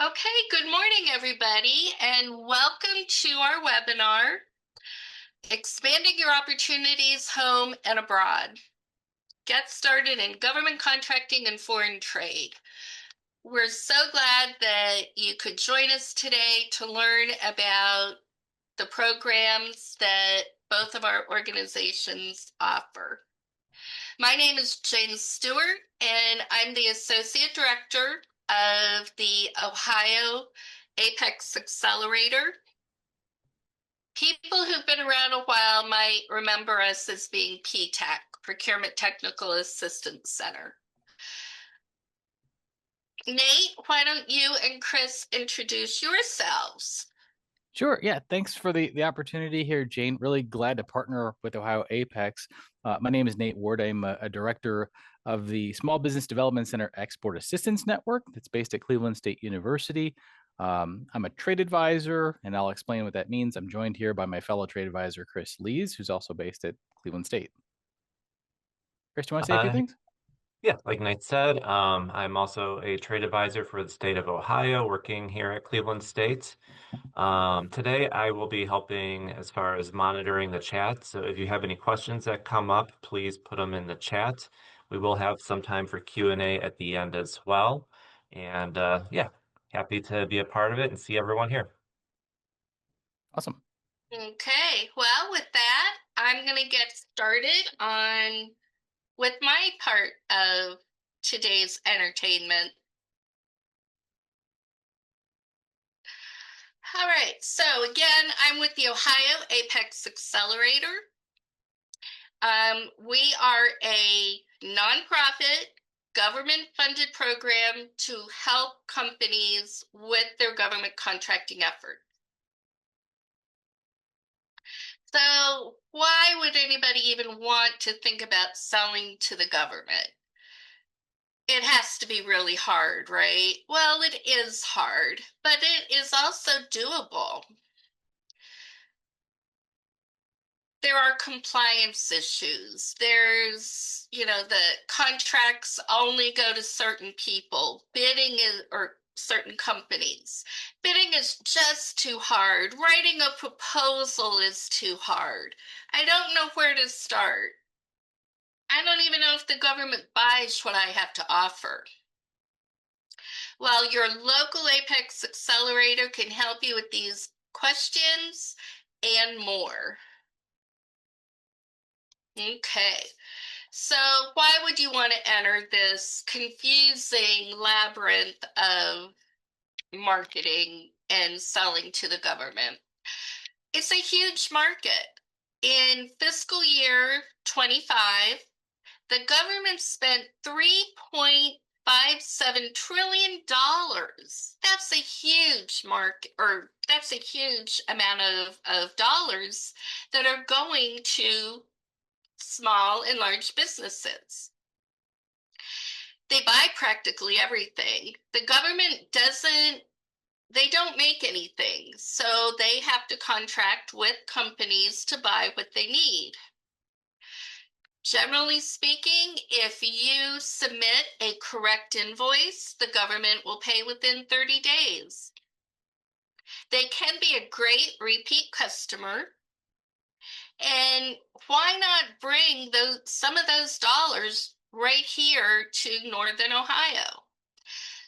Okay, good morning, everybody, and welcome to our webinar, Expanding Your Opportunities Home and Abroad. Get started in government contracting and foreign trade. We're so glad that you could join us today to learn about the programs that both of our organizations offer. My name is Jane Stewart, and I'm the Associate Director of the Ohio APEX Accelerator. People who've been around a while might remember us as being PTAC, Procurement Technical Assistance Center. Nate, why don't you and Chris introduce yourselves? Sure. Yeah. Thanks for the opportunity here, Jane. Really glad to partner with Ohio Apex. My name is Nate Ward. I'm a director of the Small Business Development Center Export Assistance Network that's based at Cleveland State University. I'm a trade advisor, and I'll explain what that means. I'm joined here by my fellow trade advisor, Chris Lees, who's also based at Cleveland State. Chris, do you want to say a few Uh, things? yeah, like Nate said, I'm also a trade advisor for the state of Ohio, working here at Cleveland State. Today, I will be helping as far as monitoring the chat. So if you have any questions that come up, please put them in the chat. We will have some time for Q&A at the end as well. And yeah, happy to be a part of it and see everyone here. Awesome. Okay, well, with that, I'm going to get started on with my part of today's entertainment. All right, so again, I'm with the Ohio APEX Accelerator. We are a nonprofit, government-funded program to help companies with their government contracting effort. So why would anybody even want to think about selling to the government? It has to be really hard, right? Well, it is hard, but it is also doable. There are compliance issues. There's, the contracts only go to certain people. Bidding is, or certain companies. Bidding is just too hard. Writing a proposal is too hard. I don't know where to start. I don't even know if the government buys what I have to offer. Well, your local Apex Accelerator can help you with these questions and more. Okay, so why would you want to enter this confusing labyrinth of marketing and selling to the government? It's a huge market. In fiscal year 25, the government spent $3.57 trillion. That's a huge market, or that's a huge amount of dollars that are going to small and large businesses. They buy practically everything. The government they don't make anything, so they have to contract with companies to buy what they need. Generally speaking, if you submit a correct invoice, the government will pay within 30 days. They can be a great repeat customer. And why not bring some of those dollars right here to Northern Ohio?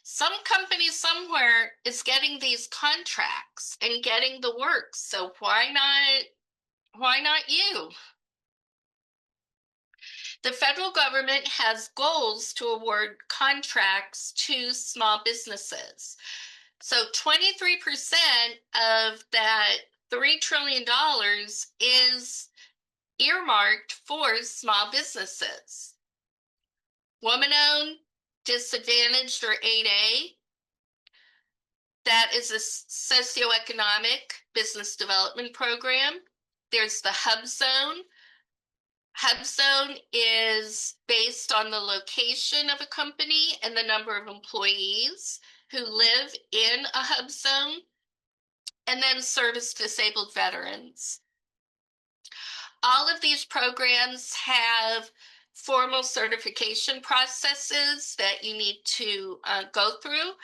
Some company somewhere is getting these contracts and getting the work. So why not you? The federal government has goals to award contracts to small businesses. So 23% of that $3 trillion is earmarked for small businesses. Woman-owned, disadvantaged, or 8A, that is a socioeconomic business development program. There's the Hub Zone. Hub Zone is based on the location of a company and the number of employees who live in a Hub Zone, and then service disabled veterans. All of these programs have formal certification processes that you need to go through,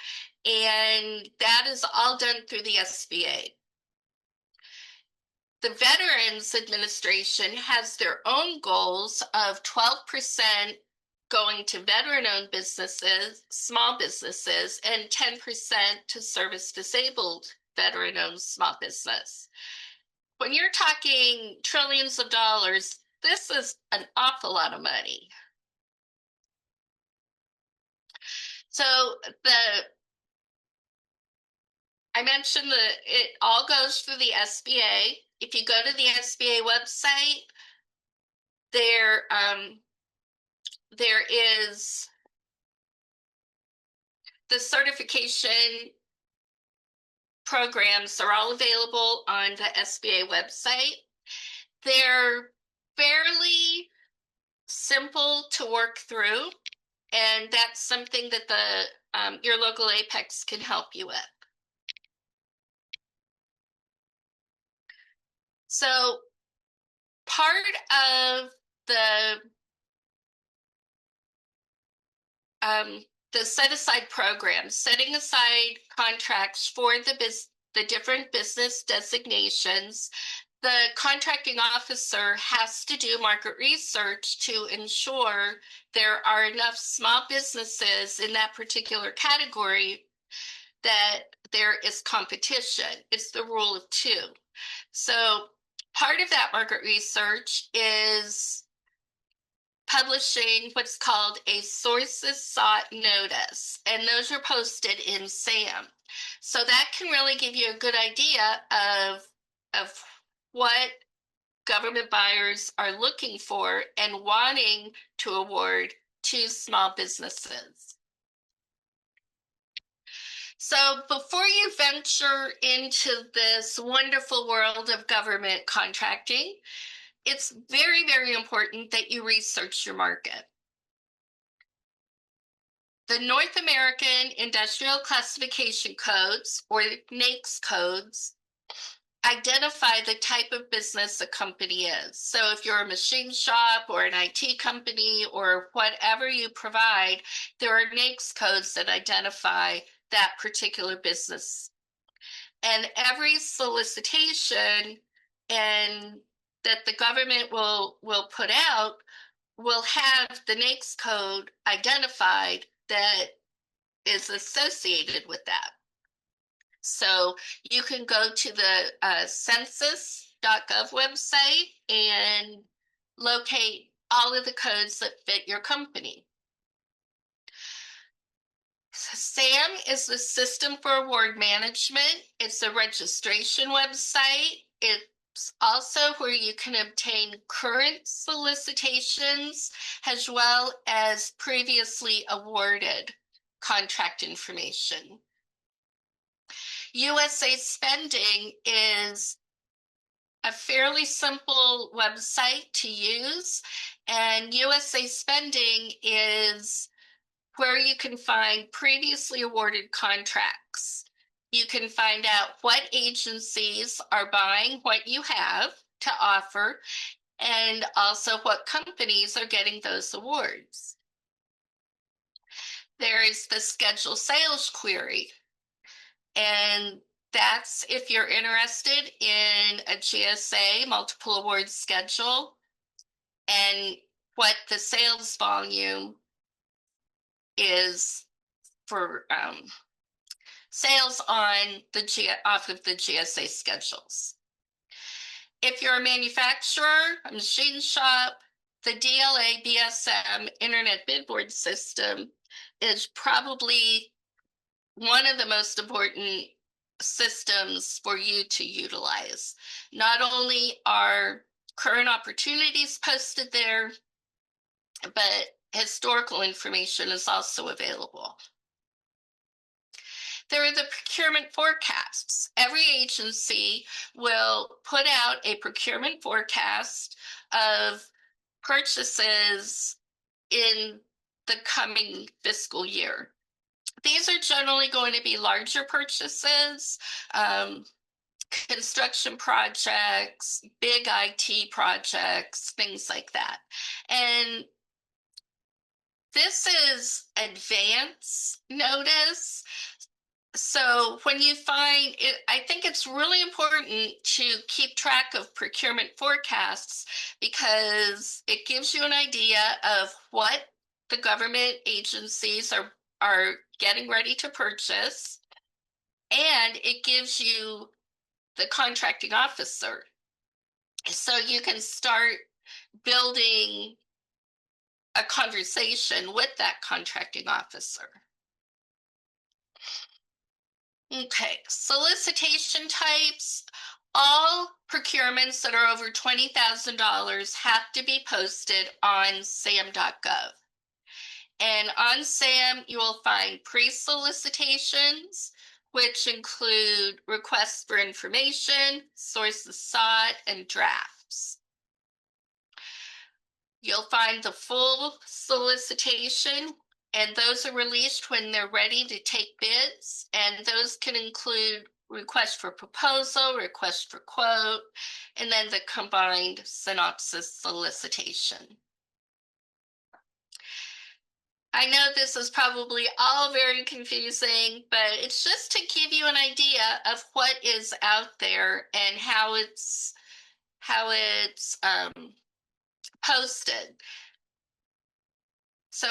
and that is all done through the SBA. The Veterans Administration has their own goals of 12% going to veteran-owned businesses, small businesses, and 10% to service-disabled veteran-owned small business. When you're talking trillions of dollars, this is an awful lot of money. So I mentioned that it all goes through the SBA. If you go to the SBA website, there is the certification programs are all available on the SBA website. They're fairly simple to work through, and that's something that your local Apex can help you with. So part of the set-aside program, setting aside contracts for the different business designations, the contracting officer has to do market research to ensure there are enough small businesses in that particular category that there is competition. It's the rule of two. So part of that market research is publishing what's called a sources sought notice, and those are posted in SAM. So that can really give you a good idea of what government buyers are looking for and wanting to award to small businesses. So before you venture into this wonderful world of government contracting, it's very, very important that you research your market. The North American Industrial Classification Codes, or NAICS codes, identify the type of business a company is. So if you're a machine shop or an IT company or whatever you provide, there are NAICS codes that identify that particular business. And every solicitation and that the government will put out will have the NAICS code identified that is associated with that. So you can go to the census.gov website and locate all of the codes that fit your company. SAM is the System for Award Management. It's a registration website. It's also where you can obtain current solicitations as well as previously awarded contract information. USA Spending is a fairly simple website to use, and USA Spending is where you can find previously awarded contracts. You can find out what agencies are buying what you have to offer, and also what companies are getting those awards. There is the schedule sales query, and that's if you're interested in a GSA multiple award schedule and what the sales volume is for sales on off of the GSA schedules. If you're a manufacturer, a machine shop, the DLA BSM Internet Bid Board System is probably one of the most important systems for you to utilize. Not only are current opportunities posted there, but historical information is also available. There are the procurement forecasts. Every agency will put out a procurement forecast of purchases in the coming fiscal year. These are generally going to be larger purchases, construction projects, big IT projects, things like that. And This is advance notice. So when you find it, I think it's really important to keep track of procurement forecasts because it gives you an idea of what the government agencies are getting ready to purchase, and it gives you the contracting officer. So you can start building a conversation with that contracting officer. Okay, solicitation types. All procurements that are over $20,000 have to be posted on sam.gov. And on SAM, you will find pre-solicitations, which include requests for information, sources sought, and drafts. You'll find the full solicitation, and those are released when they're ready to take bids, and those can include request for proposal, request for quote, and then the combined synopsis solicitation. I know this is probably all very confusing, but it's just to give you an idea of what is out there and how it's posted. So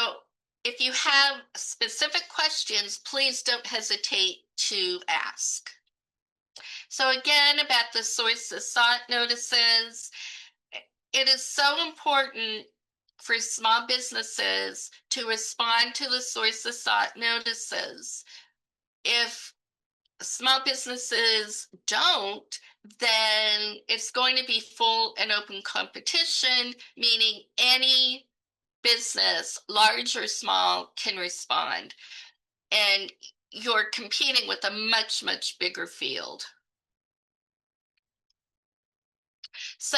if you have specific questions, please don't hesitate to ask. So again, about the sources sought notices, it is so important for small businesses to respond to the sources sought notices. If small businesses don't, then it's going to be full and open competition, meaning any business, large or small, can respond. And you're competing with a much, much bigger field. So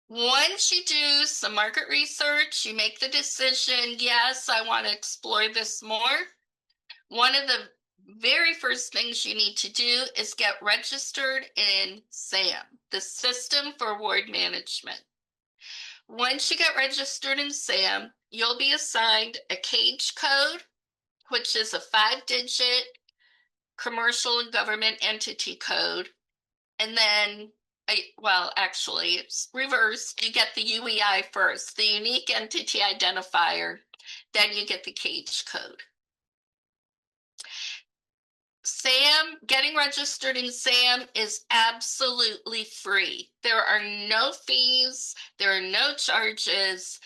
once you do some market research, you make the decision, yes, I want to explore this more. One of the very first things you need to do is get registered in SAM, the System for Award Management. Once you get registered in SAM, you'll be assigned a cage code, which is a 5-digit commercial and government entity code. And then, well, actually, it's reversed. You get the UEI first, the unique entity identifier. Then you get the cage code. SAM, getting registered in SAM is absolutely free. There are no fees, there are no charges.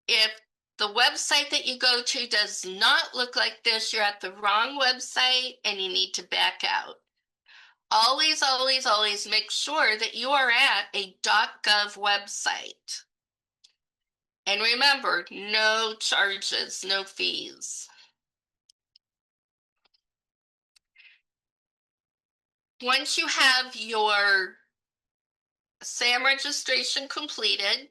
If the website that you go to does not look like this, you're at the wrong website and you need to back out. Always, always, always make sure that you are at a .gov website. And remember, no charges, no fees. Once you have your SAM registration completed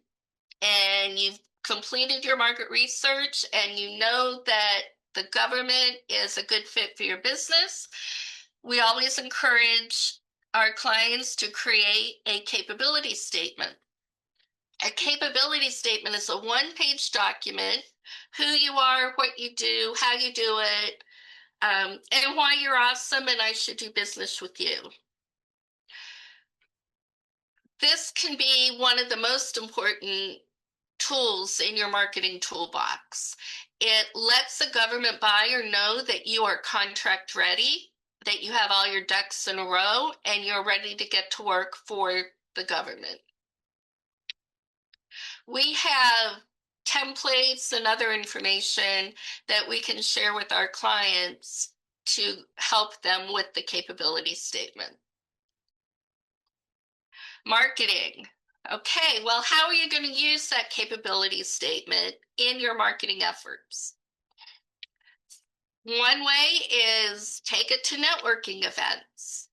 and you've completed your market research and you know that the government is a good fit for your business, we always encourage our clients to create a capability statement. A capability statement is a one-page document, who you are, what you do, how you do it, and why you're awesome and I should do business with you. This can be one of the most important tools in your marketing toolbox. It lets the government buyer know that you are contract ready, that you have all your ducks in a row, and you're ready to get to work for the government. We have templates and other information that we can share with our clients to help them with the capability statement. Marketing. Okay, well, how are you going to use that capability statement in your marketing efforts? One way is take it to networking events.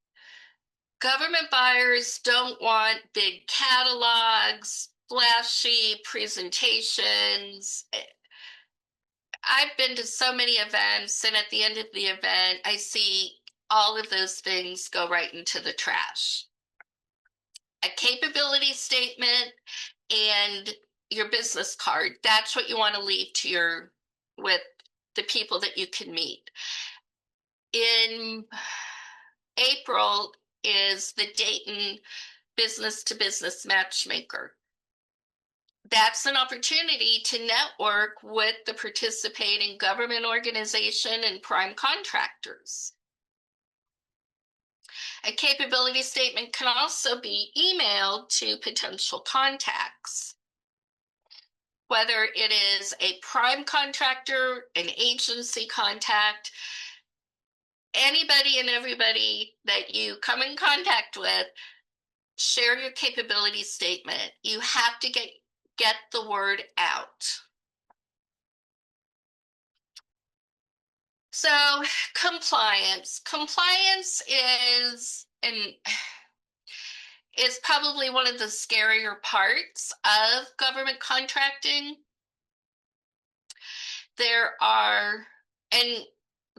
Government buyers don't want big catalogs, flashy presentations. I've been to so many events, and at the end of the event, I see all of those things go right into the trash. A capability statement and your business card, that's what you want to leave to your with the people that you can meet. In April is the Dayton Business to Business Matchmaker. That's an opportunity to network with the participating government organization and prime contractors. A capability statement can also be emailed to potential contacts. Whether it is a prime contractor, an agency contact, anybody and everybody that you come in contact with, share your capability statement. You have to get the word out. So compliance. Compliance is probably one of the scarier parts of government contracting. And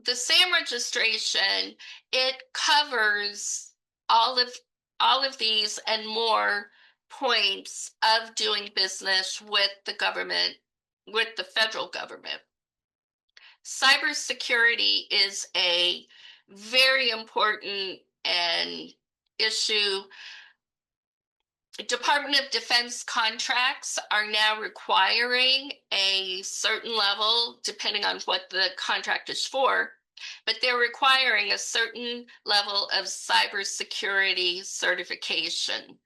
the SAM registration, it covers all of these and more points of doing business with the government, with the federal government. Cybersecurity is a very important issue. Department of Defense contracts are now requiring a certain level, depending on what the contract is for, but they're requiring a certain level of cybersecurity certification.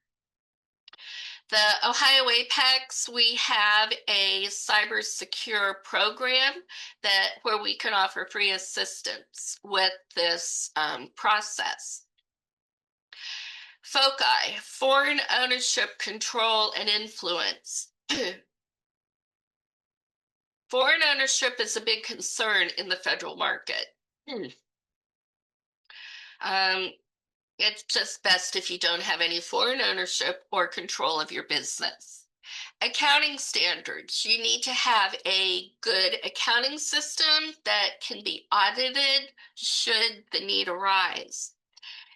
The Ohio APEX, we have a cyber secure program where we can offer free assistance with this process. FOCI, foreign ownership, control, and influence. Foreign ownership is a big concern in the federal market. It's just best if you don't have any foreign ownership or control of your business. Accounting standards. You need to have a good accounting system that can be audited should the need arise.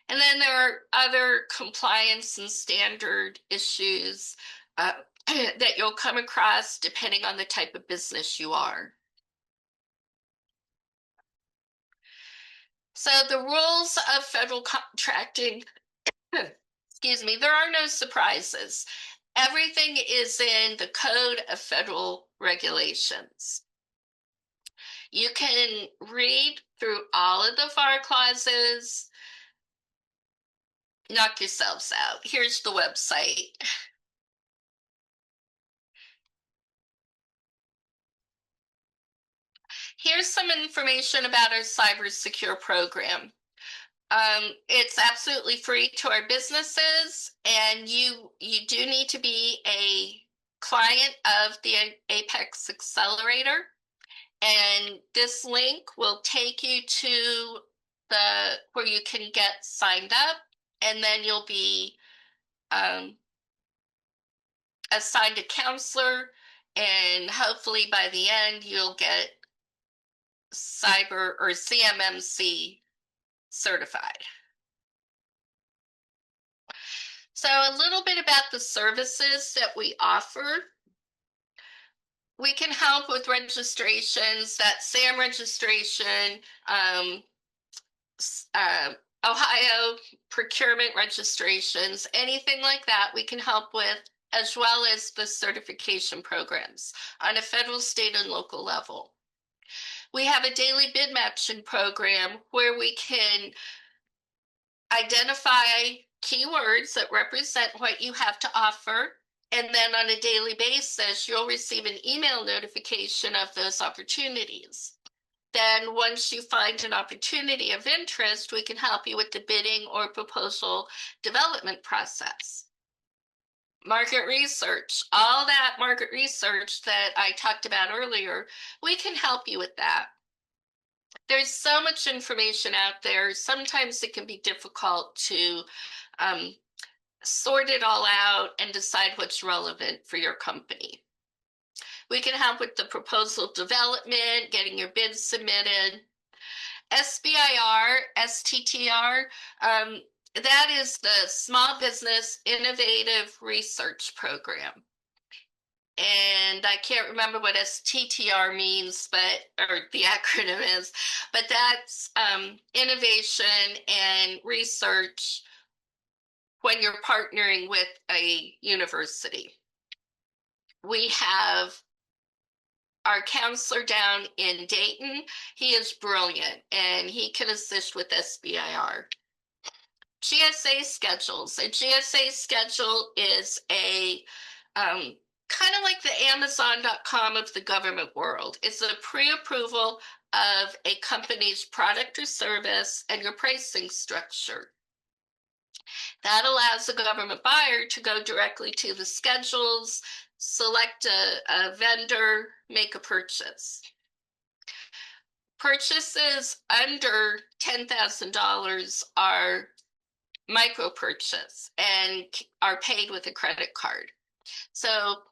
And then there are other compliance and standard issues that you'll come across depending on the type of business you are. So the rules of federal contracting, excuse me, there are no surprises. Everything is in the Code of Federal Regulations. You can read through all of the FAR clauses. Knock yourselves out. Here's the website. Here's some information about our Cyber Secure program. It's absolutely free to our businesses, and you do need to be a client of the APEX Accelerator. And this link will take you to where you can get signed up, and then you'll be assigned a counselor, and hopefully by the end you'll get cyber or CMMC certified. So a little bit about the services that we offer. We can help with registrations, that SAM registration, Ohio procurement registrations, anything like that we can help with, as well as the certification programs on a federal, state, and local level. We have a daily bid matching program where we can identify keywords that represent what you have to offer, and then on a daily basis, you'll receive an email notification of those opportunities. Then once you find an opportunity of interest, we can help you with the bidding or proposal development process. Market research, all that market research that I talked about earlier, we can help you with that. There's so much information out there. Sometimes it can be difficult to sort it all out and decide what's relevant for your company. We can help with the proposal development, getting your bids submitted. SBIR, STTR, that is the Small Business Innovative Research Program. and I can't remember what STTR means, or the acronym is, but that's innovation and research when you're partnering with a university. We have our counselor down in Dayton. He is brilliant, and he can assist with SBIR. GSA schedules. A GSA schedule is a kind of like the Amazon.com of the government world. It's a pre-approval of a company's product or service and your pricing structure. That allows a government buyer to go directly to the schedules, select a vendor, make a purchase. Purchases under $10,000 are micro purchase and are paid with a credit card. So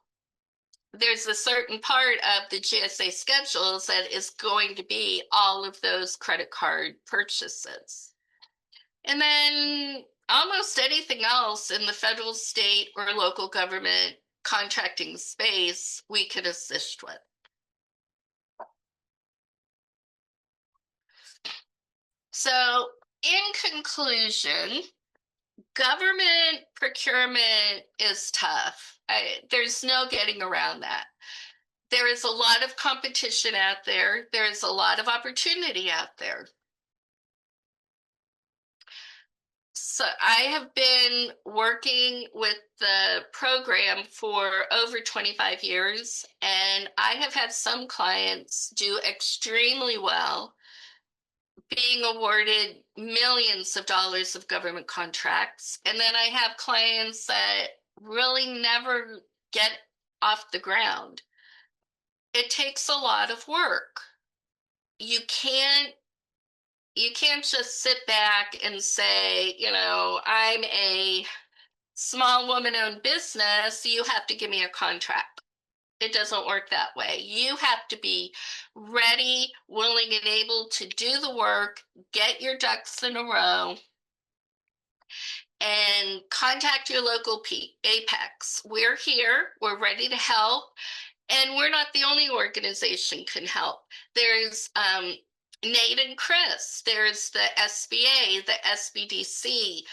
there's a certain part of the GSA schedules that is going to be all of those credit card purchases. And then almost anything else in the federal, state, or local government contracting space we can assist with. So in conclusion, government procurement is tough. There's no getting around that. There is a lot of competition out there. There is a lot of opportunity out there. So I have been working with the program for over 25 years, and I have had some clients do extremely well, being awarded millions of dollars of government contracts. And then I have clients that really never get off the ground. It takes a lot of work. You can't just sit back and say, I'm a small woman-owned business, you have to give me a contract. It doesn't work that way. You have to be ready, willing, and able to do the work, get your ducks in a row, and contact your local APEX. We're here. We're ready to help. And we're not the only organization can help. There's Nate and Chris. There's the SBA, the SBDC,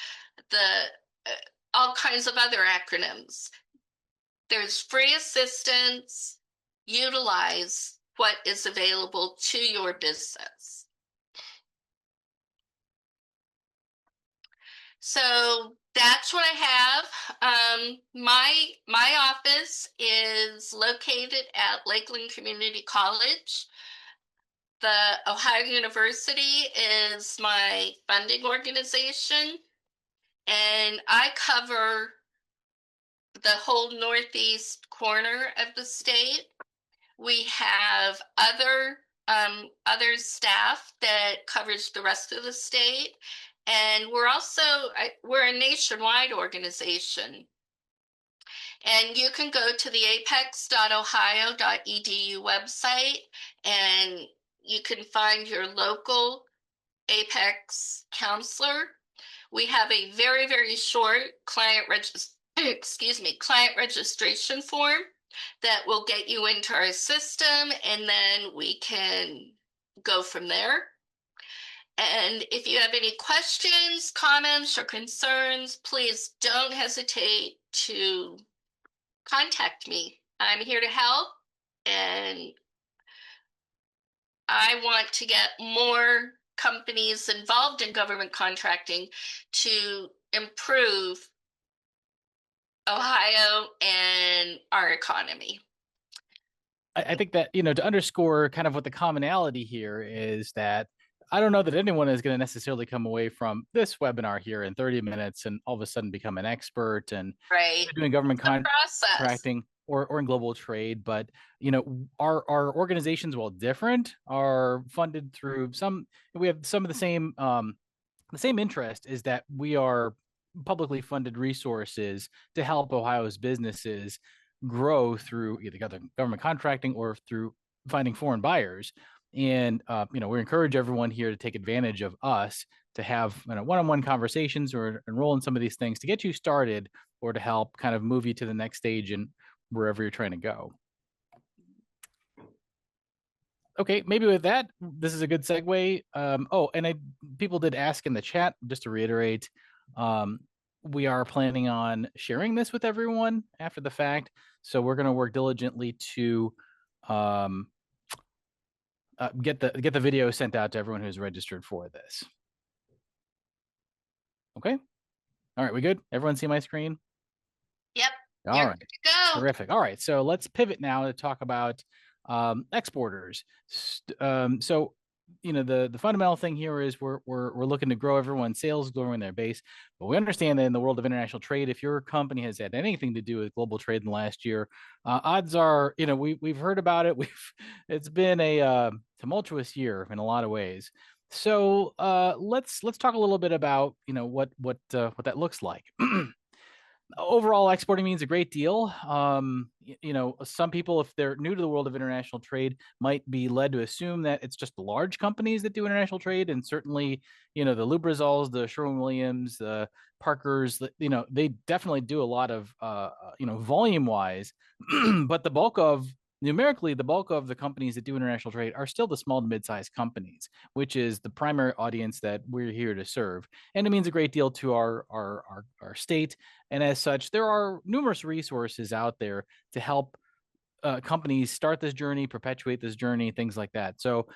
all kinds of other acronyms. There's free assistance. Utilize what is available to your business. So that's what I have. My office is located at Lakeland Community College. The Ohio University is my funding organization, and I cover the whole northeast corner of the state. We have other staff that covers the rest of the state, and we're a nationwide organization. And you can go to the apex.ohio.edu website, and you can find your local APEX counselor. We have a very, very short client registration form that will get you into our system, and then we can go from there. And if you have any questions, comments, or concerns, please don't hesitate to contact me. I'm here to help, and I want to get more companies involved in government contracting to improve Ohio and our economy. I think that, to underscore kind of what the commonality here is, that I don't know that anyone is going to necessarily come away from this webinar here in 30 minutes and all of a sudden become an expert and doing government contracting or in global trade. But, our organizations, while different, are funded through we have some of the same interest, is that we are publicly funded resources to help Ohio's businesses grow through either government contracting or through finding foreign buyers. And we encourage everyone here to take advantage of us, to have one-on-one conversations or enroll in some of these things to get you started, or to help kind of move you to the next stage in wherever you're trying to go. Okay, maybe with that, this is a good segue. People did ask in the chat, just to reiterate, we are planning on sharing this with everyone after the fact. So we're going to work diligently to get the video sent out to everyone who's registered for this. Okay. All right, we good? Everyone see my screen? Yep. All right. Good to go. Terrific. All right, so let's pivot now to talk about exporters. So, the fundamental thing here is we're looking to grow everyone's sales, growing their base. But we understand that in the world of international trade, if your company has had anything to do with global trade in the last year, odds are, we've heard about it. It's been a tumultuous year in a lot of ways. So let's talk a little bit about what that looks like. Overall, exporting means a great deal. Some people, if they're new to the world of international trade, might be led to assume that it's just the large companies that do international trade, and certainly, the Lubrasols, the Sherwin-Williams, the Parkers, they definitely do a lot of, volume-wise, but numerically, the bulk of the companies that do international trade are still the small to mid-sized companies, which is the primary audience that we're here to serve. And it means a great deal to our state. And as such, there are numerous resources out there to help companies start this journey, perpetuate this journey, things like that. So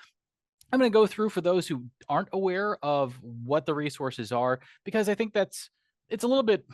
I'm going to go through for those who aren't aware of what the resources are, because I think it's a little bit,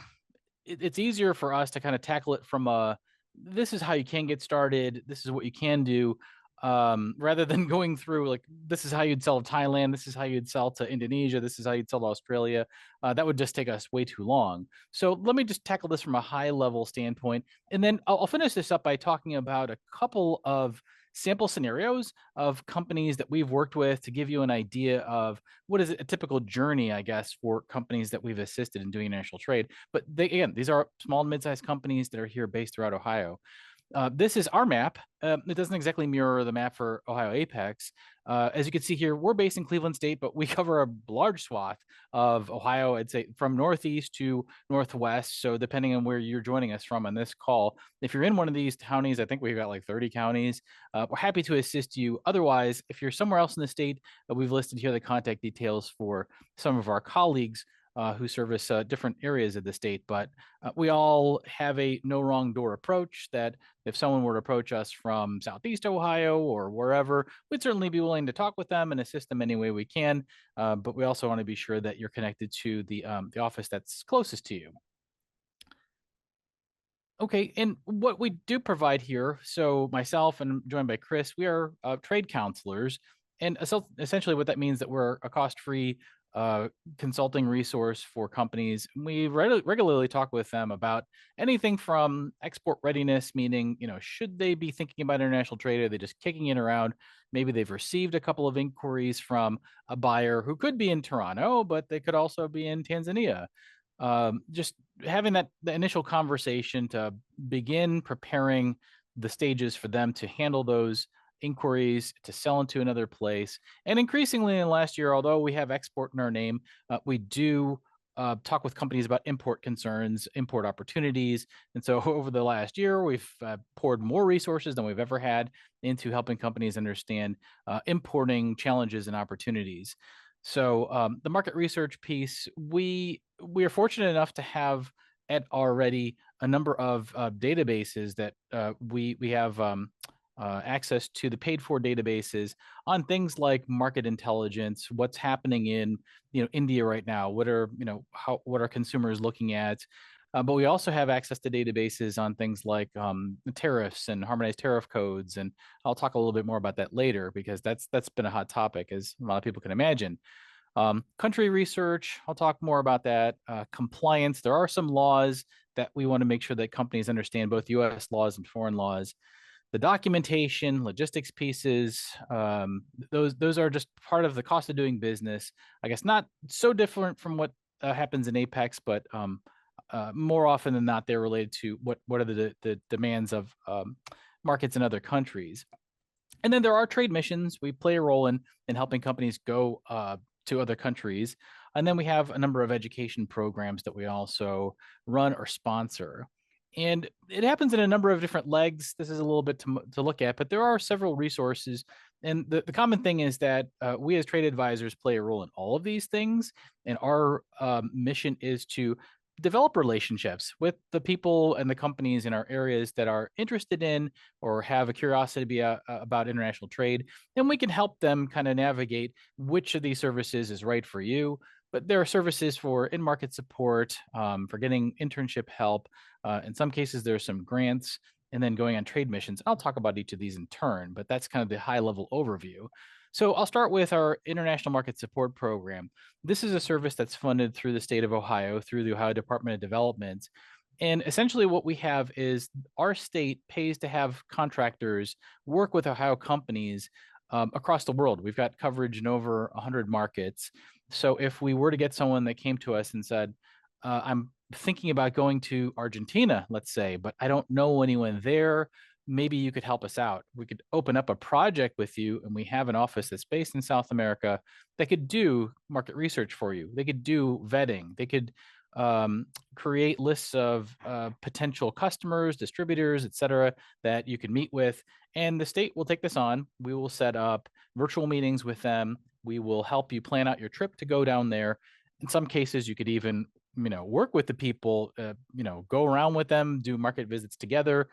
it's easier for us to kind of tackle it from this is how you can get started, this is what you can do, rather than going through like, this is how you'd sell to Thailand, this is how you'd sell to Indonesia, this is how you'd sell to Australia. That would just take us way too long. So let me just tackle this from a high level standpoint, and then I'll finish this up by talking about a couple of sample scenarios of companies that we've worked with to give you an idea of what is a typical journey, I guess, for companies that we've assisted in doing international trade. But these are small and mid-sized companies that are here based throughout Ohio. This is our map. It doesn't exactly mirror the map for Ohio Apex. As you can see here, we're based in Cleveland State, but we cover a large swath of Ohio, I'd say from northeast to northwest. So depending on where you're joining us from on this call, if you're in one of these counties, I think we've got like 30 counties, we're happy to assist you. Otherwise, if you're somewhere else in the state, we've listed here the contact details for some of our colleagues who service different areas of the state. But we all have a no wrong door approach, that if someone were to approach us from Southeast Ohio or wherever, we'd certainly be willing to talk with them and assist them any way we can. But we also want to be sure that you're connected to the office that's closest to you. Okay, and what we do provide here, so myself and joined by Chris, we are trade counselors. And essentially what that means that we're a cost-free consulting resource for companies. We regularly talk with them about anything from export readiness, meaning, should they be thinking about international trade? Are they just kicking it around? Maybe they've received a couple of inquiries from a buyer who could be in Toronto, but they could also be in Tanzania. Just having the initial conversation to begin preparing the stages for them to handle those inquiries, to sell into another place. And increasingly in the last year, although we have export in our name, we do talk with companies about import concerns, import opportunities. And so over the last year, we've poured more resources than we've ever had into helping companies understand importing challenges and opportunities. So the market research piece, we are fortunate enough to have at already a number of databases that we have access to, the paid for databases on things like market intelligence, what's happening in India right now, what are consumers looking at. But we also have access to databases on things like tariffs and harmonized tariff codes, and I'll talk a little bit more about that later, because that's been a hot topic, as a lot of people can imagine. Country research, I'll talk more about that. Compliance, there are some laws that we want to make sure that companies understand, both U.S. laws and foreign laws. The documentation, logistics pieces, those are just part of the cost of doing business. I guess not so different from what happens in Apex, but more often than not, they're related to what are the demands of markets in other countries. And then there are trade missions. We play a role in helping companies go to other countries. And then we have a number of education programs that we also run or sponsor. And it happens in a number of different legs. This is a little bit to look at, but there are several resources. And the common thing is that we as trade advisors play a role in all of these things. And our mission is to develop relationships with the people and the companies in our areas that are interested in or have a curiosity about international trade. And we can help them kind of navigate which of these services is right for you. But there are services for in-market support, for getting internship help. In some cases, there's some grants and then going on trade missions. I'll talk about each of these in turn, but that's kind of the high level overview. So I'll start with our International Market Support Program. This is a service that's funded through the state of Ohio, through the Ohio Department of Development. And essentially, what we have is our state pays to have contractors work with Ohio companies across the world. We've got coverage in over 100 markets. So if we were to get someone that came to us and said, I'm thinking about going to Argentina, let's say, but I don't know anyone there, maybe you could help us out. We could open up a project with you, and we have an office that's based in South America that could do market research for you. They could do vetting. They could create lists of potential customers, distributors, et cetera, that you can meet with. And the state will take this on. We will set up virtual meetings with them. We will help you plan out your trip to go down there. In some cases, you could even work with the people, go around with them, do market visits together.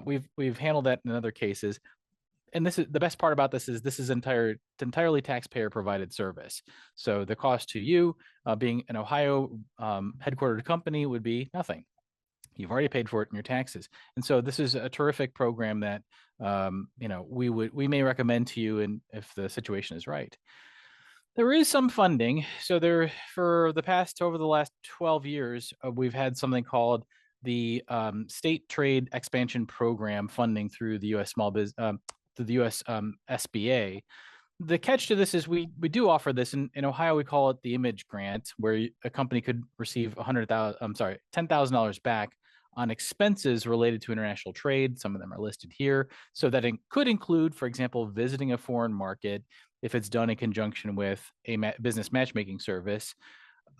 We've handled that in other cases. And this is the best part about this is entirely taxpayer provided service. So the cost to you, being an Ohio headquartered company, would be nothing. You've already paid for it in your taxes. And so this is a terrific program that we may recommend to you, and if the situation is right. There is some funding. So over the last 12 years, we've had something called the State Trade Expansion Program funding through the U.S. through the U.S. SBA. The catch to this is we do offer this in Ohio. We call it the Image Grant, where a company could receive $10,000 back on expenses related to international trade. Some of them are listed here. So that could include, for example, visiting a foreign market if it's done in conjunction with a business matchmaking service.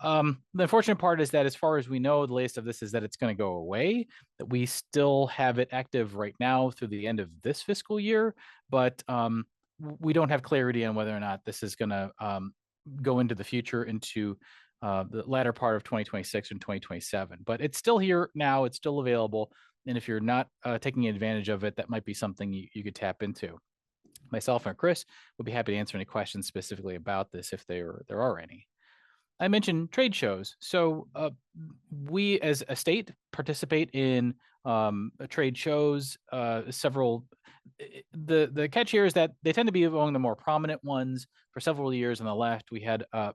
The unfortunate part is that, as far as we know, the latest of this is that it's going to go away, that we still have it active right now through the end of this fiscal year, but we don't have clarity on whether or not this is going to go into the future, into the latter part of 2026 and 2027. But it's still here now. It's still available. And if you're not taking advantage of it, that might be something you could tap into. Myself and Chris would be happy to answer any questions specifically about this if there are any. I mentioned trade shows. So we as a state participate in trade shows, several. The catch here is that they tend to be among the more prominent ones. For several years on the left, we had a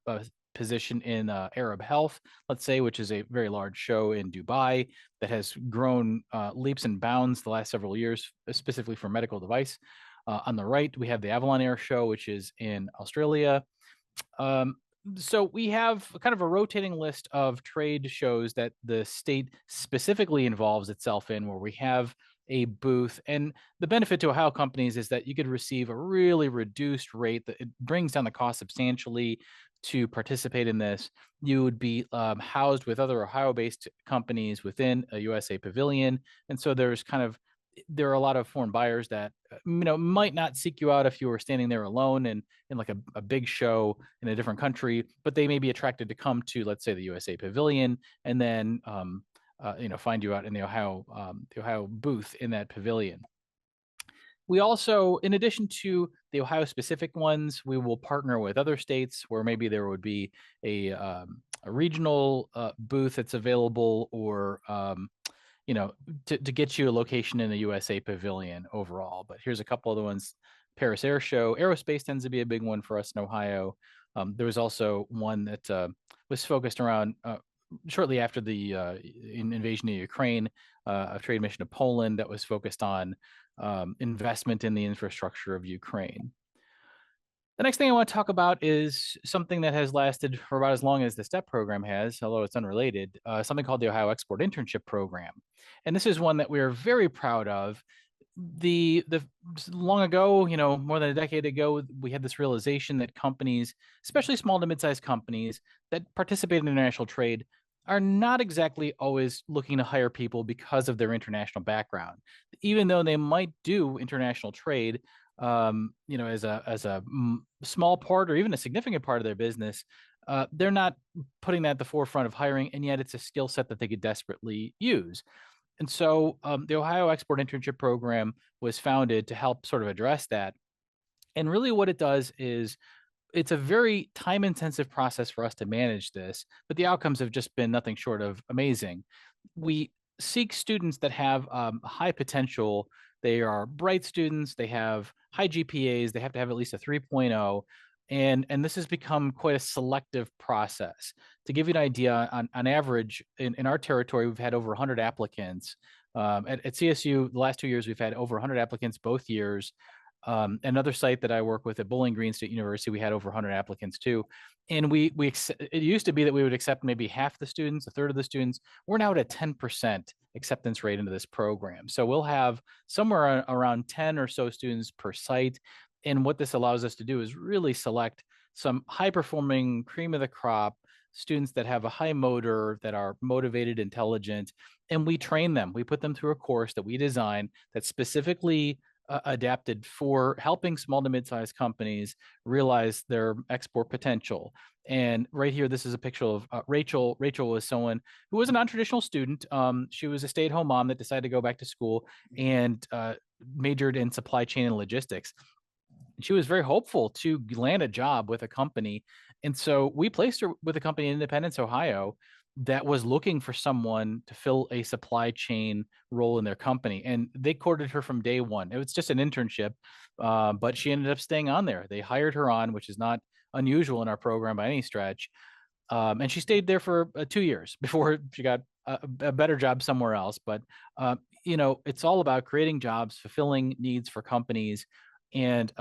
position in Arab Health, let's say, which is a very large show in Dubai that has grown leaps and bounds the last several years, specifically for medical device. On the right, we have the Avalon Air Show, which is in Australia. So we have kind of a rotating list of trade shows that the state specifically involves itself in, where we have a booth. And the benefit to Ohio companies is that you could receive a really reduced rate. That it brings down the cost substantially to participate in this. You would be housed with other Ohio-based companies within a USA pavilion. And so there are a lot of foreign buyers that might not seek you out if you were standing there alone and in like a big show in a different country, but they may be attracted to come to, let's say, the USA Pavilion, and then find you out in the Ohio booth in that pavilion. We also, in addition to the Ohio specific ones, we will partner with other states where maybe there would be a regional booth that's available, or to get you a location in the USA Pavilion overall. But here's a couple of the ones. Paris Air Show. Aerospace tends to be a big one for us in Ohio. There was also one that was focused around shortly after the invasion of Ukraine, a trade mission to Poland that was focused on investment in the infrastructure of Ukraine. The next thing I want to talk about is something that has lasted for about as long as the STEP program has, although it's unrelated, something called the Ohio Export Internship Program. And this is one that we are very proud of. The long ago, more than a decade ago, we had this realization that companies, especially small to mid-sized companies that participate in international trade, are not exactly always looking to hire people because of their international background, even though they might do international trade, as a small part or even a significant part of their business. They're not putting that at the forefront of hiring, and yet it's a skill set that they could desperately use. And so the Ohio Export Internship Program was founded to help sort of address that. And really, what it does is it's a very time intensive process for us to manage this, but the outcomes have just been nothing short of amazing. We seek students that have high potential. They are bright students, they have high GPAs, they have to have at least a 3.0. And this has become quite a selective process. To give you an idea, on average, in our territory, we've had over 100 applicants. At CSU, the last 2 years, we've had over 100 applicants both years. Another site that I work with at Bowling Green State University, we had over 100 applicants too. And it used to be that we would accept maybe half the students, a third of the students. We're now at a 10% acceptance rate into this program. So we'll have somewhere around 10 or so students per site. And what this allows us to do is really select some high performing cream of the crop students that have a high motor, that are motivated, intelligent, and we train them. We put them through a course that we design that specifically adapted for helping small to mid-sized companies realize their export potential. And right here, this is a picture of Rachel. Rachel was someone who was a non-traditional student. She was a stay-at-home mom that decided to go back to school and majored in supply chain and logistics. She was very hopeful to land a job with a company. And so we placed her with a company in Independence, Ohio, that was looking for someone to fill a supply chain role in their company. And they courted her from day one. It was just an internship, but she ended up staying on there. They hired her on, which is not unusual in our program by any stretch. And she stayed there for 2 years before she got a better job somewhere else. But, it's all about creating jobs, fulfilling needs for companies. And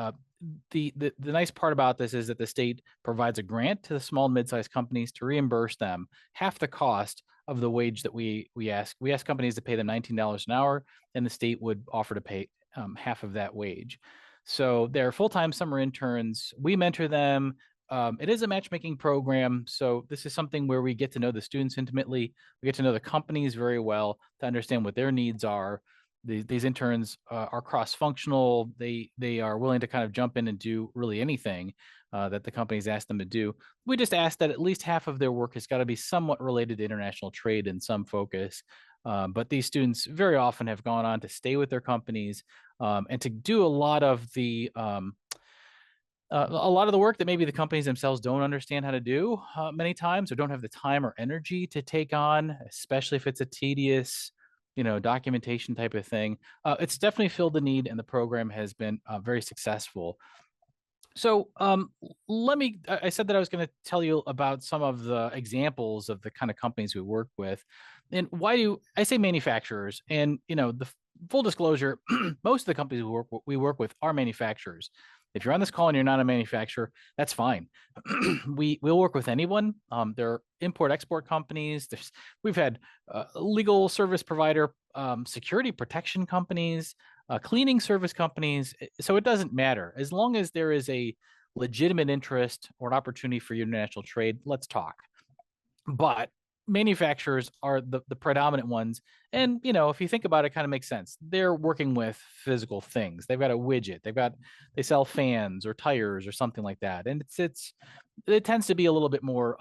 the nice part about this is that the state provides a grant to the small and mid-sized companies to reimburse them half the cost of the wage that we ask. We ask companies to pay them $19 an hour, and the state would offer to pay half of that wage. So they're full-time summer interns. We mentor them. It is a matchmaking program, so this is something where we get to know the students intimately. We get to know the companies very well to understand what their needs are. These interns are cross-functional. They are willing to kind of jump in and do really anything that the companies ask them to do. We just ask that at least half of their work has got to be somewhat related to international trade in some focus. But these students very often have gone on to stay with their companies and to do a lot of the work that maybe the companies themselves don't understand how to do many times, or don't have the time or energy to take on, especially if it's a tedious, documentation type of thing. It's definitely filled the need, and the program has been very successful. So I said that I was going to tell you about some of the examples of the kind of companies we work with. And why do I say manufacturers? And, the full disclosure, most of the companies we work with are manufacturers. If you're on this call and you're not a manufacturer, that's fine. We'll work with anyone. There are import-export companies. We've had legal service provider, security protection companies, cleaning service companies. So it doesn't matter. As long as there is a legitimate interest or an opportunity for international trade, let's talk. But manufacturers are the predominant ones. And, if you think about it, it kind of makes sense. They're working with physical things. They've got a widget. They sell fans or tires or something like that. And it tends to be a little bit more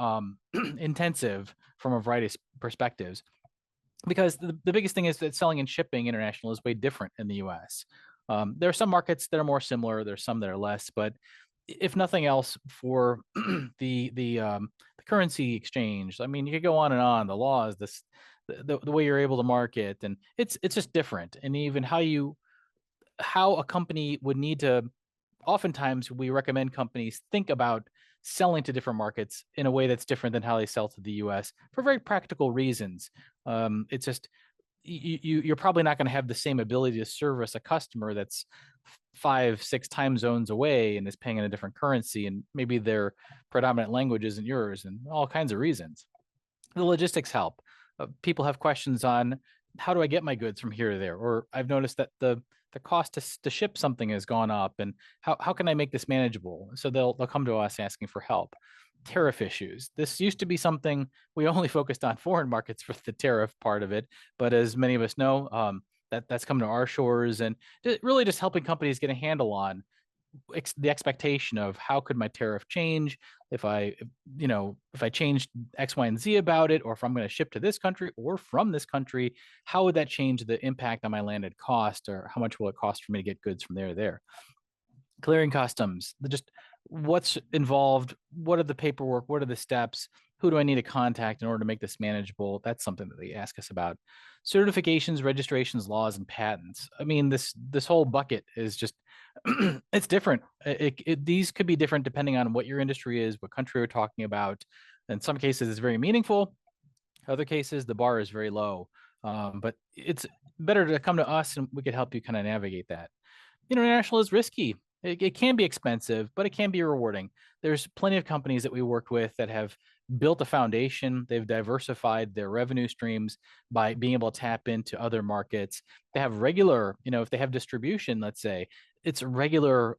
intensive from a variety of perspectives, because the biggest thing is that selling and shipping international is way different in the US. There are some markets that are more similar. There's some that are less, but if nothing else, for the currency exchange, I mean, you could go on and on. The laws, the way you're able to market, and it's just different. And even how a company would need to. Oftentimes, we recommend companies think about selling to different markets in a way that's different than how they sell to the U.S. for very practical reasons. It's just you're probably not going to have the same ability to service a customer that's 5-6 time zones away and is paying in a different currency, and maybe their predominant language isn't yours, and all kinds of reasons. The logistics help. People have questions on, how do I get my goods from here to there? Or I've noticed that the cost to ship something has gone up, and how can I make this manageable? So they'll come to us asking for help. tariff issues. This used to be something we only focused on foreign markets for the tariff part of it, but as many of us know, that's come to our shores, and really just helping companies get a handle on the expectation of how could my tariff change if I changed X, Y, and Z about it, or if I'm going to ship to this country or from this country, how would that change the impact on my landed cost, or how much will it cost for me to get goods from there to there? Clearing customs, just what's involved, what are the paperwork, what are the steps, who do I need to contact in order to make this manageable? That's something that they ask us about. Certifications, registrations, laws, and patents. I mean, this whole bucket is just it's different. These could be different depending on what your industry is, what country we're talking about. In some cases, it's very meaningful. Other cases, the bar is very low. But it's better to come to us, and we could help you kind of navigate that. International is risky. It can be expensive, but it can be rewarding. There's plenty of companies that we worked with that have built a foundation. They've diversified their revenue streams by being able to tap into other markets. They have regular, if they have distribution, let's say, it's regular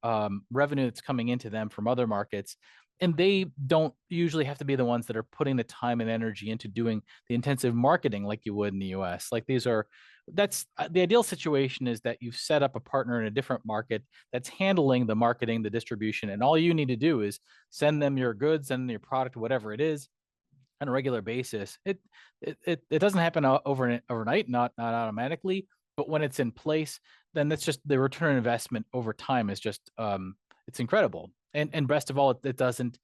revenue that's coming into them from other markets. And they don't usually have to be the ones that are putting the time and energy into doing the intensive marketing like you would in the US. Like that's the ideal situation, is that you've set up a partner in a different market that's handling the marketing, the distribution, and all you need to do is send them your goods and your product, whatever it is, on a regular basis. It doesn't happen overnight, not automatically, but when it's in place, then that's just the return on investment over time is just it's incredible. And best of all, it doesn't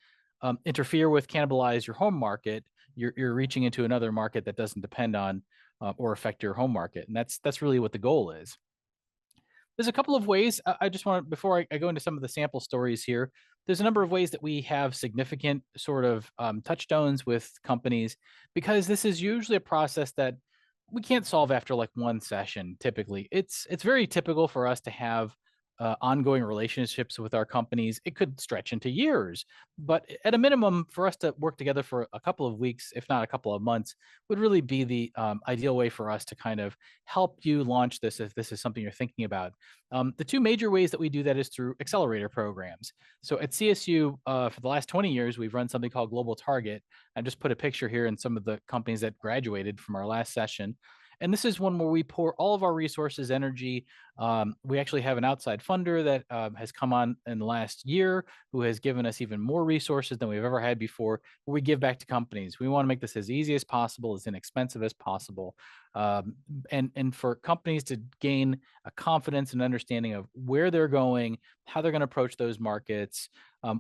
interfere with, cannibalize your home market. You're reaching into another market that doesn't depend on or affect your home market, and that's really what the goal is. There's a couple of ways. I just want, before I go into some of the sample stories here, there's a number of ways that we have significant sort of touchstones with companies, because this is usually a process that we can't solve after like one session. Typically, it's very typical for us to have ongoing relationships with our companies. It could stretch into years, but at a minimum, for us to work together for a couple of weeks, if not a couple of months, would really be the ideal way for us to kind of help you launch this if this is something you're thinking about. The two major ways that we do that is through accelerator programs. So at CSU, for the last 20 years, we've run something called Global Target. I just put a picture here in some of the companies that graduated from our last session. And this is one where we pour all of our resources, energy. We actually have an outside funder that has come on in the last year, who has given us even more resources than we've ever had before. We give back to companies. We want to make this as easy as possible, as inexpensive as possible, and for companies to gain a confidence and understanding of where they're going, how they're going to approach those markets,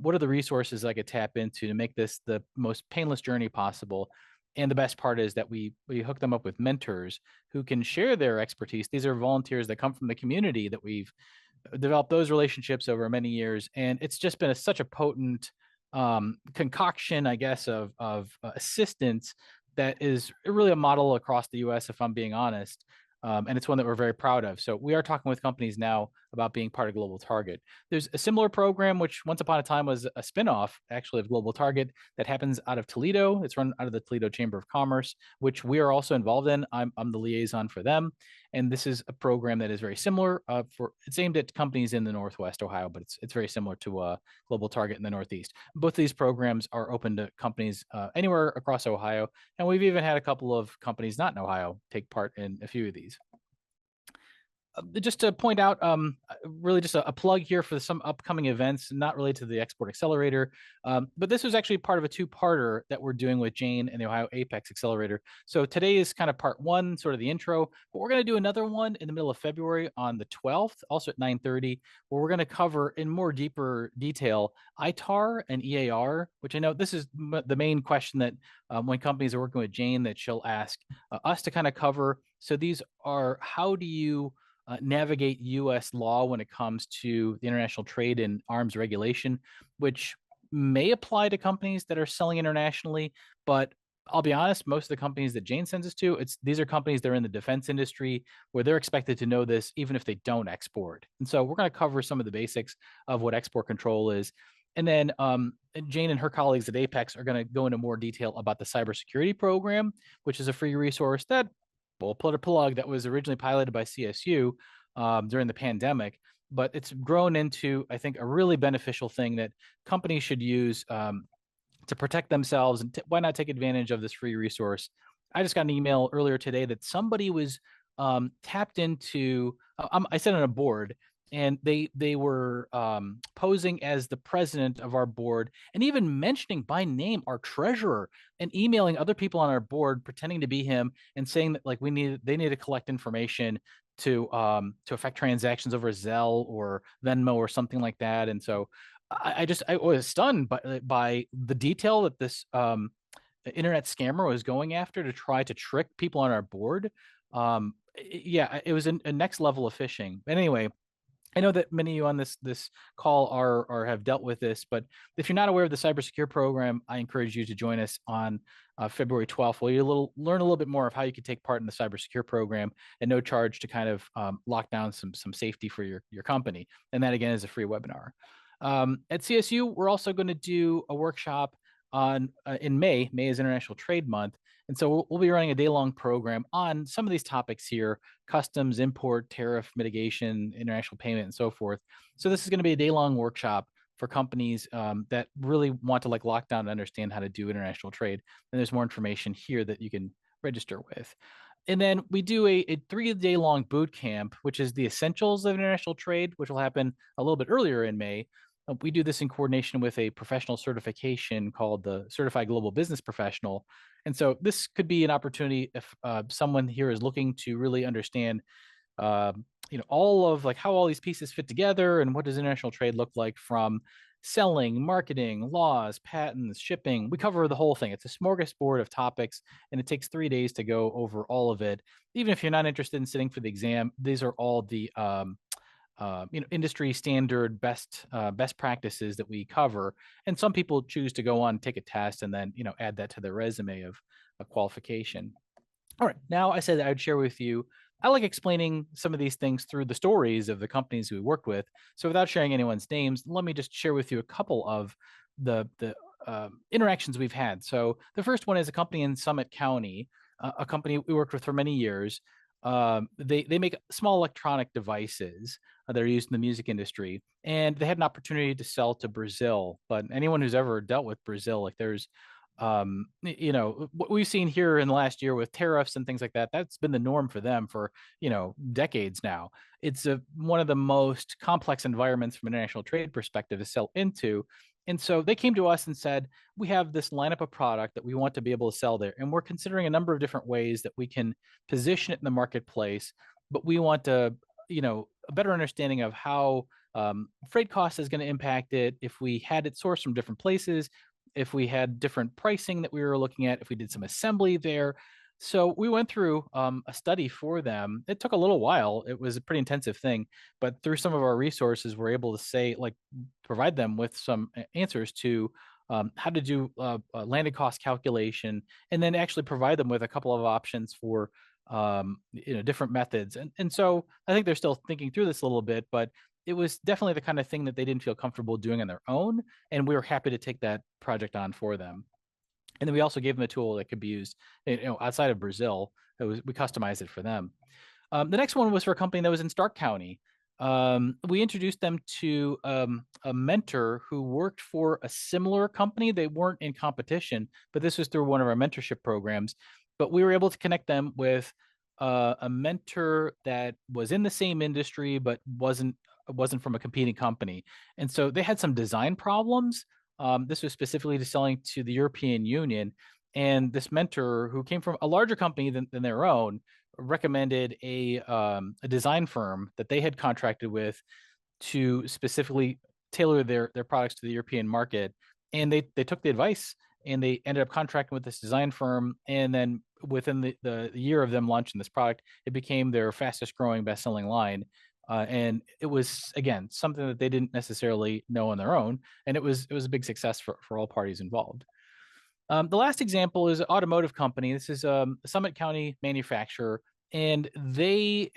what are the resources I could tap into to make this the most painless journey possible. And the best part is that we hook them up with mentors who can share their expertise. These are volunteers that come from the community that we've developed those relationships over many years, and it's just been such a potent concoction, I guess, of assistance that is really a model across the U.S. If I'm being honest. And it's one that we're very proud of. So we are talking with companies now about being part of Global Target. There's a similar program, which once upon a time was a spinoff, actually, of Global Target, that happens out of Toledo. It's run out of the Toledo Chamber of Commerce, which we are also involved in. I'm the liaison for them. And this is a program that is very similar. It's aimed at companies in the Northwest Ohio, but it's very similar to Global Target in the Northeast. Both of these programs are open to companies anywhere across Ohio, and we've even had a couple of companies not in Ohio take part in a few of these. Just to point out, really just a plug here for some upcoming events, not related to the Export Accelerator, but this was actually part of a two-parter that we're doing with Jane and the Ohio APEX Accelerator. So today is kind of part one, sort of the intro, but we're going to do another one in the middle of February on the 12th, also at 9:30, where we're going to cover in more deeper detail ITAR and EAR, which I know this is the main question that when companies are working with Jane that she'll ask us to kind of cover. So these are, how do you navigate U.S. law when it comes to the international trade and arms regulation, which may apply to companies that are selling internationally. But I'll be honest, most of the companies that Jane sends us to, these are companies that are in the defense industry where they're expected to know this even if they don't export. And so we're going to cover some of the basics of what export control is. And then Jane and her colleagues at Apex are going to go into more detail about the cybersecurity program, which is a free resource that, we'll put a plug, that was originally piloted by CSU during the pandemic, but it's grown into, I think, a really beneficial thing that companies should use to protect themselves, and why not take advantage of this free resource? I just got an email earlier today that somebody was tapped into. I sit on a board, and they were posing as the president of our board, and even mentioning by name our treasurer, and emailing other people on our board pretending to be him, and saying that like they need to collect information to affect transactions over Zelle or Venmo or something like that. And so I was stunned by the detail that this internet scammer was going after to try to trick people on our board. Yeah, it was a next level of phishing. But anyway, I know that many of you on this call are have dealt with this, but if you're not aware of the cybersecure program, I encourage you to join us on February 12th, where you learn a little bit more of how you can take part in the cybersecure program at no charge to kind of lock down some safety for your company. And that again is a free webinar. At CSU, we're also going to do a workshop on in May. May is International Trade Month, and so we'll be running a day-long program on some of these topics here: customs, import, tariff mitigation, international payment, and so forth. So this is going to be a day-long workshop for companies that really want to like lock down and understand how to do international trade. And there's more information here that you can register with. And then we do a 3-day long boot camp, which is the essentials of international trade, which will happen a little bit earlier in May. We do this in coordination with a professional certification called the Certified Global Business Professional. And so this could be an opportunity if someone here is looking to really understand, all of like how all these pieces fit together and what does international trade look like, from selling, marketing, laws, patents, shipping. We cover the whole thing. It's a smorgasbord of topics, and it takes 3 days to go over all of it. Even if you're not interested in sitting for the exam, these are all the industry standard best practices that we cover. And some people choose to go on, take a test, and then add that to their resume of a qualification. All right, now I said that I'd share with you. I like explaining some of these things through the stories of the companies we worked with. So without sharing anyone's names, let me just share with you a couple of the interactions we've had. So the first one is a company in Summit County, a company we worked with for many years. They make small electronic devices that are used in the music industry, and they had an opportunity to sell to Brazil. But anyone who's ever dealt with Brazil, like there's what we've seen here in the last year with tariffs and things like that, that's been the norm for them for decades now. It's one of the most complex environments from an international trade perspective to sell into. And so they came to us and said, we have this lineup of product that we want to be able to sell there, and we're considering a number of different ways that we can position it in the marketplace, but we want to a better understanding of how freight cost is going to impact it, if we had it sourced from different places, if we had different pricing that we were looking at, if we did some assembly there. So we went through a study for them. It took a little while. It was a pretty intensive thing, but through some of our resources, we're able to provide them with some answers to how to do a landed cost calculation, and then actually provide them with a couple of options for different methods. And so I think they're still thinking through this a little bit, but it was definitely the kind of thing that they didn't feel comfortable doing on their own, and we were happy to take that project on for them. And then we also gave them a tool that could be used outside of Brazil. We customized it for them. The next one was for a company that was in Stark County. We introduced them to a mentor who worked for a similar company. They weren't in competition, but this was through one of our mentorship programs. But we were able to connect them with a mentor that was in the same industry but wasn't from a competing company. And so they had some design problems. This was specifically to selling to the European Union. And this mentor, who came from a larger company than their own, recommended a design firm that they had contracted with to specifically tailor their products to the European market. And they took the advice, and they ended up contracting with this design firm. And then within the year of them launching this product, it became their fastest growing, best selling line. And it was, again, something that they didn't necessarily know on their own. And it was a big success for all parties involved. The last example is an automotive company. This is a Summit County manufacturer, and they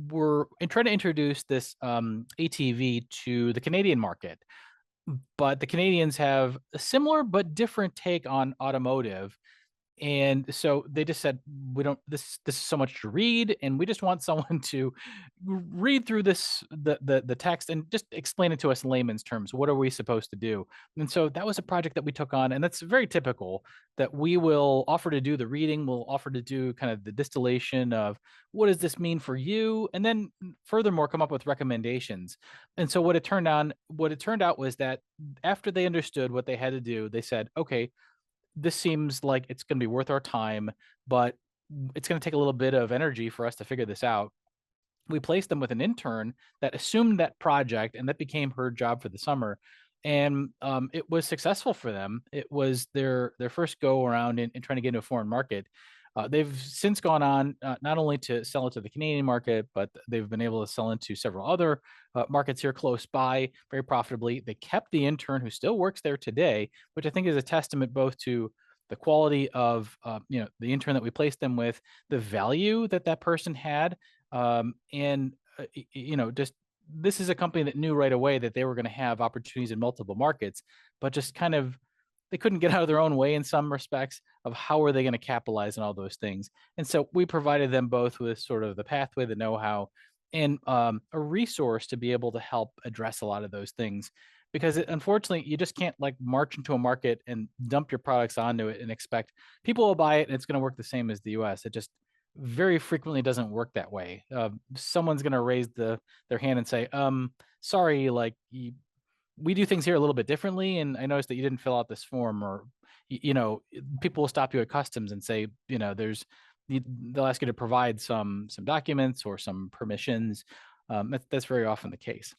were trying to introduce this ATV to the Canadian market. But the Canadians have a similar but different take on automotive. And so they just said, we don't, this is so much to read, and we just want someone to read through the text and just explain it to us in layman's terms. What are we supposed to do? And so that was a project that we took on, and that's very typical, that we will offer to do the reading, we'll offer to do kind of the distillation of what does this mean for you, and then furthermore come up with recommendations. And so what it turned out was that after they understood what they had to do, they said, okay, this seems like it's going to be worth our time, but it's going to take a little bit of energy for us to figure this out. We placed them with an intern that assumed that project, and that became her job for the summer. And it was successful for them. It was their first go around in trying to get into a foreign market. They've since gone on not only to sell it to the Canadian market, but they've been able to sell into several other markets here close by very profitably. They kept the intern who still works there today, which I think is a testament both to the quality of the intern that we placed them with, the value that that person had, and just this is a company that knew right away that they were going to have opportunities in multiple markets, but just kind of they couldn't get out of their own way in some respects of how are they going to capitalize on all those things. And so we provided them both with sort of the pathway, the know-how, and a resource to be able to help address a lot of those things. Because unfortunately, you just can't like march into a market and dump your products onto it and expect people will buy it and it's going to work the same as the US. It just very frequently doesn't work that way. Someone's going to raise their hand and say, sorry, like we do things here a little bit differently, and I noticed that you didn't fill out this form, or people will stop you at customs and say, they'll ask you to provide some documents or some permissions. That's very often the case.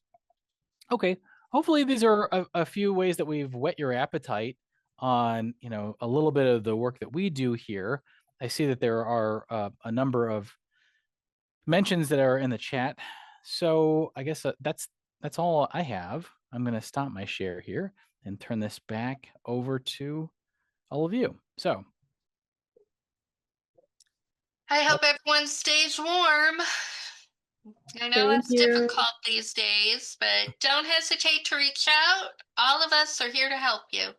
Okay, hopefully these are a few ways that we've whet your appetite on a little bit of the work that we do here. I see that there are a number of mentions that are in the chat, so I guess that's all I have. I'm going to stop my share here and turn this back over to all of you. So I hope everyone stays warm. I know Thank it's you. difficult these days, but don't hesitate to reach out. All of us are here to help you.